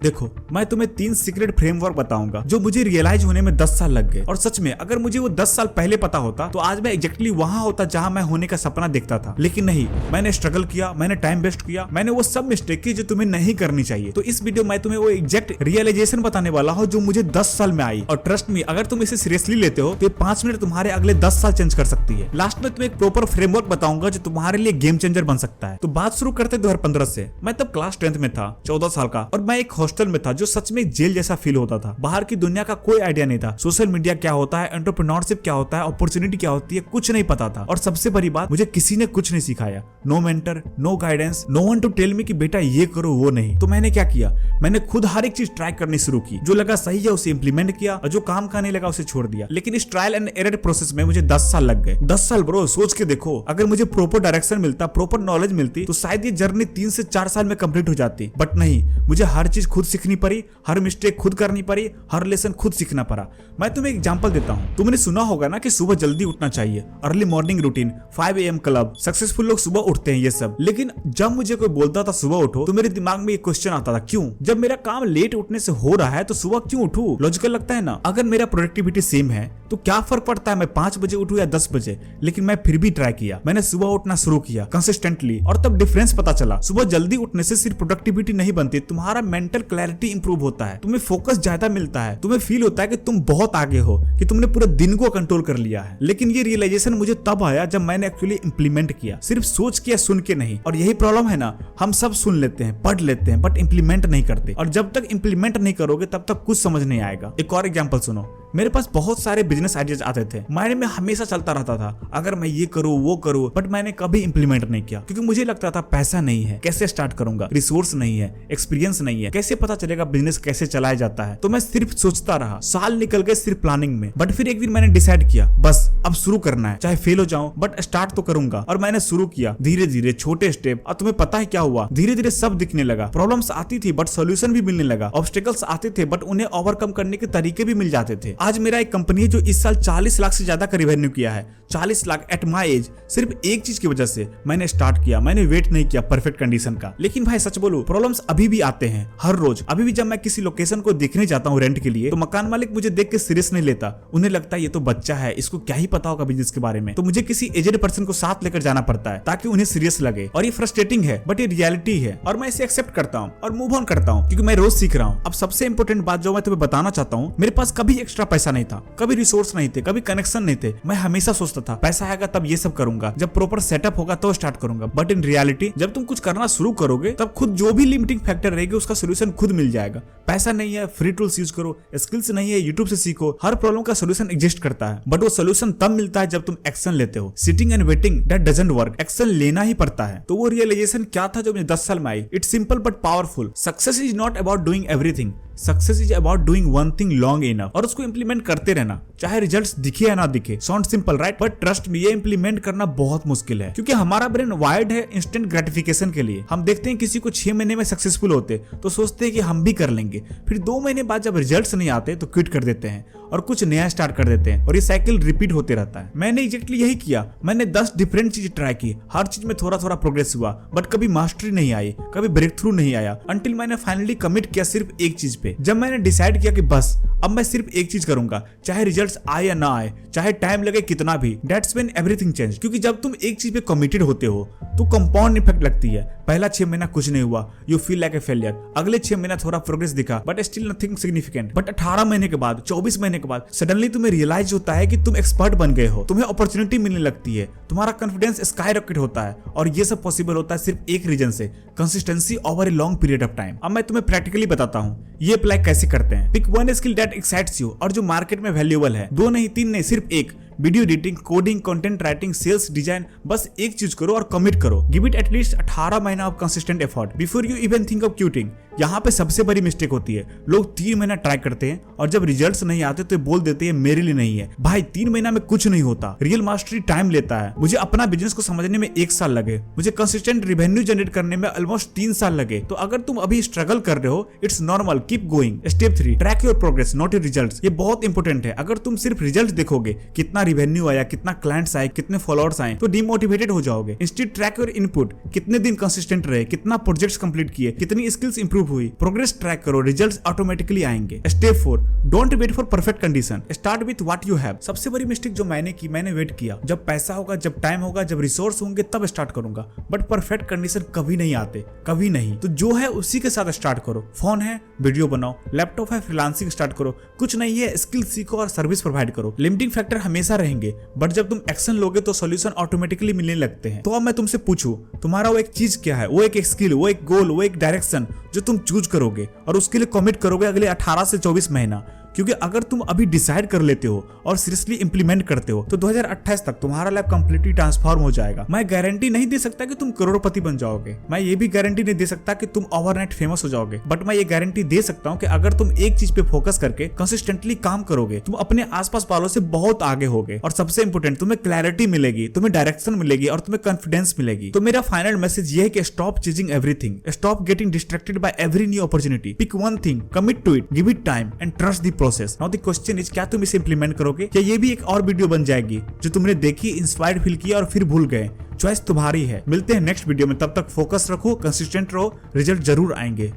देखो, मैं तुम्हें 3 सीक्रेट फ्रेमवर्क बताऊंगा जो मुझे रियलाइज होने में 10 साल लग गए। और सच में अगर मुझे वो 10 साल पहले पता होता तो आज मैं एग्जैक्टली वहां होता जहां मैं होने का सपना देखता था। लेकिन नहीं, मैंने स्ट्रगल किया, मैंने टाइम वेस्ट किया, मैंने वो सब मिस्टेक की जो तुम्हें नहीं करनी चाहिए। तो इस वीडियो में तुम्हें वो एग्जैक्ट रियलाइजेशन बताने वाला हूँ जो मुझे 10 साल में आई। और ट्रस्ट मी, अगर तुम इसे सीरियसली लेते हो तो ये 5 मिनट तुम्हारे अगले 10 साल चेंज कर सकती है। लास्ट में तुम्हें एक प्रॉपर फ्रेमवर्क बताऊंगा जो तुम्हारे लिए गेम चेंजर बन सकता है। तो बात शुरू करते 2015 से। मैं तब क्लास 10th में था, 14 साल का, और मैं एक हॉस्टल में था जो सच में जेल जैसा फील होता था। बाहर की दुनिया का कोई आइडिया नहीं था, सोशल मीडिया क्या होता है, एंटरप्रेन्योरशिप क्या होता है, अपॉर्चुनिटी क्या होती है, कुछ नहीं पता था। और सबसे बड़ी बात, मुझे किसी ने कुछ नहीं सिखाया। No mentor, no guidance, no one to tell me कि बेटा ये करो वो नहीं। तो मैंने क्या किया, मैंने खुद हर एक चीज ट्राई करनी शुरू की। जो लगा सही है उसे इंप्लीमेंट किया और जो काम का नहीं लगा उसे छोड़ दिया। लेकिन इस ट्रायल एंड एरर प्रोसेस में मुझे 10 साल लग गए। 10 साल ब्रो, सोच के देखो, अगर मुझे प्रॉपर डायरेक्शन मिलता, प्रॉपर नॉलेज मिलती तो शायद ये जर्नी 3 से 4 साल में कंप्लीट हो जाती। बट नहीं, मुझे हर चीज खुद सीखनी पड़ी, हर मिस्टेक खुद करनी पड़ी, हर लेसन खुद सीखना पड़ा। मैं तुम्हें एग्जांपल देता हूँ। तुमने सुना होगा ना कि सुबह जल्दी उठना चाहिए, early morning routine, 5 AM club, successful लोग सुबह उठते हैं, ये सब। लेकिन जब मुझे कोई बोलता था सुबह उठो तो मेरे दिमाग में ये क्वेश्चन आता था, क्यों? जब मेरा काम लेट उठने से हो रहा है तो सुबह क्यों उठूं? लॉजिकल लगता है ना। अगर मेरा प्रोडक्टिविटी सेम है तो क्या फर्क पड़ता है मैं 5 बजे उठूं या 10 बजे? लेकिन मैं फिर भी ट्राई किया। मैंने सुबह उठना शुरू किया कंसिस्टेंटली, और तब डिफरेंस पता चला। सुबह जल्दी उठने से सिर्फ प्रोडक्टिविटी नहीं बनती, तुम्हारा मेंटल क्लैरिटी इंप्रूव होता है, तुम्हें फोकस ज्यादा मिलता है, तुम्हें फील होता है कि तुम बहुत आगे हो, कि तुमने पूरे दिन को कंट्रोल कर लिया है। लेकिन ये रियलाइजेशन मुझे तब आया जब मैंने एक्चुअली इंप्लीमेंट किया, सिर्फ सोच के या सुन के नहीं। और यही प्रॉब्लम है ना, हम सब सुन लेते हैं, पढ़ लेते हैं, बट इंप्लीमेंट नहीं करते। और जब तक इंप्लीमेंट नहीं करोगे तब तक कुछ समझ नहीं आएगा। एक और एग्जांपल सुनो। मेरे पास बहुत सारे बिजनेस आइडियाज आते थे, माइंड में हमेशा चलता रहता था, अगर मैं ये करूँ वो करूँ, बट मैंने कभी इंप्लीमेंट नहीं किया क्योंकि मुझे लगता था पैसा नहीं है, कैसे स्टार्ट करूंगा, रिसोर्स नहीं है, एक्सपीरियंस नहीं है, कैसे पता चलेगा बिजनेस कैसे चलाया जाता है। तो मैं सिर्फ सोचता रहा, साल निकल गए सिर्फ प्लानिंग में। बट फिर एक दिन मैंने डिसाइड किया, बस अब शुरू करना है, चाहे फेल हो जाऊं बट स्टार्ट तो करूंगा। और मैंने शुरू किया, धीरे धीरे छोटे स्टेप। और तुम्हें पता है क्या हुआ? धीरे धीरे सब दिखने लगा। प्रॉब्लम्स आती थी बट सोल्यूशन भी मिलने लगा, ऑब्स्टेकल्स आते थे बट उन्हें ओवरकम करने के तरीके भी मिल जाते थे। आज मेरा एक कंपनी है जो इस साल 40 लाख से ज्यादा का रिवेन्यू किया है। 40 लाख एट माई एज, सिर्फ एक चीज की वजह से। मैंने स्टार्ट किया, मैंने वेट नहीं किया परफेक्ट कंडीशन का। लेकिन भाई सच बोलूं, प्रॉब्लम्स अभी भी आते हैं हर रोज। अभी भी जब मैं किसी लोकेशन को देखने जाता हूँ रेंट के लिए, तो मकान मालिक मुझे देख के सीरियस नहीं लेता। उन्हें लगता है ये तो बच्चा है, इसको क्या ही पता होगा बिजनेस के बारे में। तो मुझे किसी एजेड पर्सन को साथ लेकर जाना पड़ता है ताकि उन्हें सीरियस लगे। और ये फ्रस्ट्रेटिंग है बट ये रियलिटी है, और मैं इसे एक्सेप्ट करता हूँ और मूव ऑन करता हूँ क्योंकि मैं रोज सीख रहा हूँ। अब सबसे इंपॉर्टेंट बात जो मैं तुम्हें बताना चाहता हूँ, मेरे पास कभी एक्स्ट्रा पैसा नहीं था, कभी रिसोर्स नहीं थे, कभी कनेक्शन नहीं थे। मैं हमेशा सोचता था पैसा आएगा तब ये सब करूंगा, जब प्रॉपर सेटअप होगा तो स्टार्ट करूंगा। बट इन रियलिटी जब तुम कुछ करना शुरू करोगे तब खुद जो भी लिमिटिंग फैक्टर रहेगी उसका सोल्यूशन खुद मिल जाएगा। पैसा नहीं है, फ्री टूल्स यूज करो, स्किल्स नहीं है, यूट्यूब से सीखो। हर प्रॉब्लम का सोल्यूशन एग्जिस्ट करता है, बट वो सोल्यूशन तब मिलता है जब तुम एक्शन लेते हो। Sitting and waiting that doesn't work, action लेना ही पड़ता है। तो वो रियलाइजेशन क्या था जो मुझे 10 साल में आई? It's simple but powerful. Success is not about doing everything, success is about doing one thing long enough, और उसको इंप्लीमेंट करते रहना, चाहे रिजल्ट्स दिखे या ना दिखे। Sound simple right, but trust में ये इंप्लीमेंट करना बहुत मुश्किल है क्योंकि हमारा ब्रेन वायर्ड है इंस्टेंट ग्रेटिफिकेशन के लिए। हम देखते हैं किसी को 6 महीने में सक्सेसफुल होते तो सोचते हैं कि हम भी कर लेंगे, फिर 2 महीने बाद जब रिजल्ट्स नहीं आते तो क्विट कर देते हैं और कुछ नया स्टार्ट कर देते हैं, और ये साइकिल रिपीट होते रहता है। मैंने एग्जैक्टली यही किया। मैंने 10 डिफरेंट चीजें ट्राई की, हर चीज में थोड़ा थोड़ा प्रोग्रेस हुआ, बट कभी मास्टरी नहीं आई, कभी ब्रेक थ्रू नहीं आया, अंटिल मैंने फाइनली कमिट किया सिर्फ एक चीज पे। जब मैंने डिसाइड किया कि बस अब मैं सिर्फ एक चीज करूंगा, चाहे रिजल्ट्स आए या ना आए, चाहे टाइम लगे कितना भी, दैट्स व्हेन एवरीथिंग चेंज। क्योंकि जब तुम एक चीज पे कमिटेड होते हो तो कंपाउंड इफेक्ट लगती है। पहला 6 महीना कुछ नहीं हुआ, you feel like a failure. अगले 6 महीना थोड़ा प्रोग्रेस दिखा but still nothing significant. But 18 महीने के बाद, 24 महीने के बाद सडनली तुम्हें रियलाइज होता है कि तुम एक्सपर्ट बन गए हो, तुम्हें अपॉर्चुनिटी मिलने लगती है, तुम्हारा कॉन्फिडेंस स्काई रॉकेट होता है। और ये सब पॉसिबल होता है सिर्फ एक रीजन से, consistency over a long period of time. अब मैं तुम्हें प्रैक्टिकली बताता हूँ ये अप्लाई कैसे करते हैं। Pick one skill that excites you, और जो मार्केट में वैल्यूएबल है। 2 नहीं, 3 नहीं, सिर्फ एक। Video editing, coding, content writing, sales, design, बस एक चीज करो और कमिट करो। गिव इट एटलीस्ट 18 महीना of consistent effort before you even think of quitting. यहाँ पे सबसे बड़ी मिस्टेक होती है, लोग 3 महीना ट्राई करते हैं और जब रिजल्ट्स नहीं आते तो बोल देते हैं मेरे लिए नहीं है। भाई 3 महीना में कुछ नहीं होता, रियल मास्टरी टाइम लेता है। मुझे अपना बिजनेस को समझने में 1 साल लगे, मुझे कंसिस्टेंट रेवेन्यू जनरेट करने में ऑलमोस्ट 3 साल लगे। तो अगर तुम अभी स्ट्रगल कर रहे हो, it's normal, keep going. Step 3, track your progress not your results. ये बहुत इंपॉर्टेंट है। अगर तुम सिर्फ रिजल्ट देखोगे, कितना रेवेन्यू आया, कितना क्लाइंट्स आए, कितने फॉलोअर्स आए, तो डिमोटिवेटेड हो जाओगे। इंस्टेड ट्रैक योर इनपुट, कितने दिन कंसिस्टेंट रहे, कितना प्रोजेक्ट्स कंप्लीट किए, कितनी स्किल्स इंप्रूव हुई, प्रोग्रेस ट्रैक करो, रिजल्ट्स ऑटोमेटिकली आएंगे। Step 4, don't wait for perfect condition, start with what you have. सबसे बड़ी मिस्टेक जो मैंने की, मैंने वेट किया जब पैसा होगा, जब टाइम होगा, जब रिसोर्स होंगे तब स्टार्ट करूंगा। बट परफेक्ट कंडीशन कभी नहीं आते, कभी नहीं। तो जो है उसी के साथ स्टार्ट करो। फोन है, वीडियो बनाओ, लैपटॉप है, फ्रीलांसिंग स्टार्ट करो। कुछ नहीं है, स्किल सीखो और सर्विस प्रोवाइड करो। लिमिटिंग फैक्टर हमेशा रहेंगे, बट जब तुम एक्शन लोगे तो सॉल्यूशन ऑटोमेटिकली मिलने लगते हैं। तो अब मैं तुमसे पूछूं, तुम्हारा वो एक चीज क्या है, वो एक स्किल, वो एक गोल, वो एक डायरेक्शन जो तुम चूज करोगे और उसके लिए कमिट करोगे अगले 18 से 24 महीना। क्योंकि अगर तुम अभी डिसाइड कर लेते हो और सीरियसली इंप्लीमेंट करते हो तो 2028 तक तुम्हारा लाइफ कंप्लीटली ट्रांसफॉर्म हो जाएगा। मैं गारंटी नहीं दे सकता कि तुम करोड़पति बन जाओगे, मैं ये भी गारंटी नहीं दे सकता कि तुम ओवरनाइट फेमस हो जाओगे, बट मैं ये गारंटी दे सकता हूँ कि अगर तुम एक चीज पे फोकस करके कंसिस्टेंटली काम करोगे, तुम अपने आसपास वालों से बहुत आगे होगे। और सबसे इंपोर्टेंट, तुम्हें क्लैरिटी मिलेगी, तुम्हें डायरेक्शन मिलेगी और तुम्हें कॉन्फिडेंस मिलेगी। तो मेरा फाइनल मैसेज ये है कि stop chasing everything, stop getting distracted by every new opportunity, pick one thing, commit to it, give it time and trust the process. Now the question is, क्या तुम इसे इंप्लीमेंट करोगे? क्या ये भी एक और वीडियो बन जाएगी जो तुमने देखी, इंस्पायर्ड फील किया और फिर भूल गए? चॉइस तुम्हारी है। मिलते हैं नेक्स्ट वीडियो में, तब तक फोकस रखो, कंसिस्टेंट रहो, रिजल्ट जरूर आएंगे।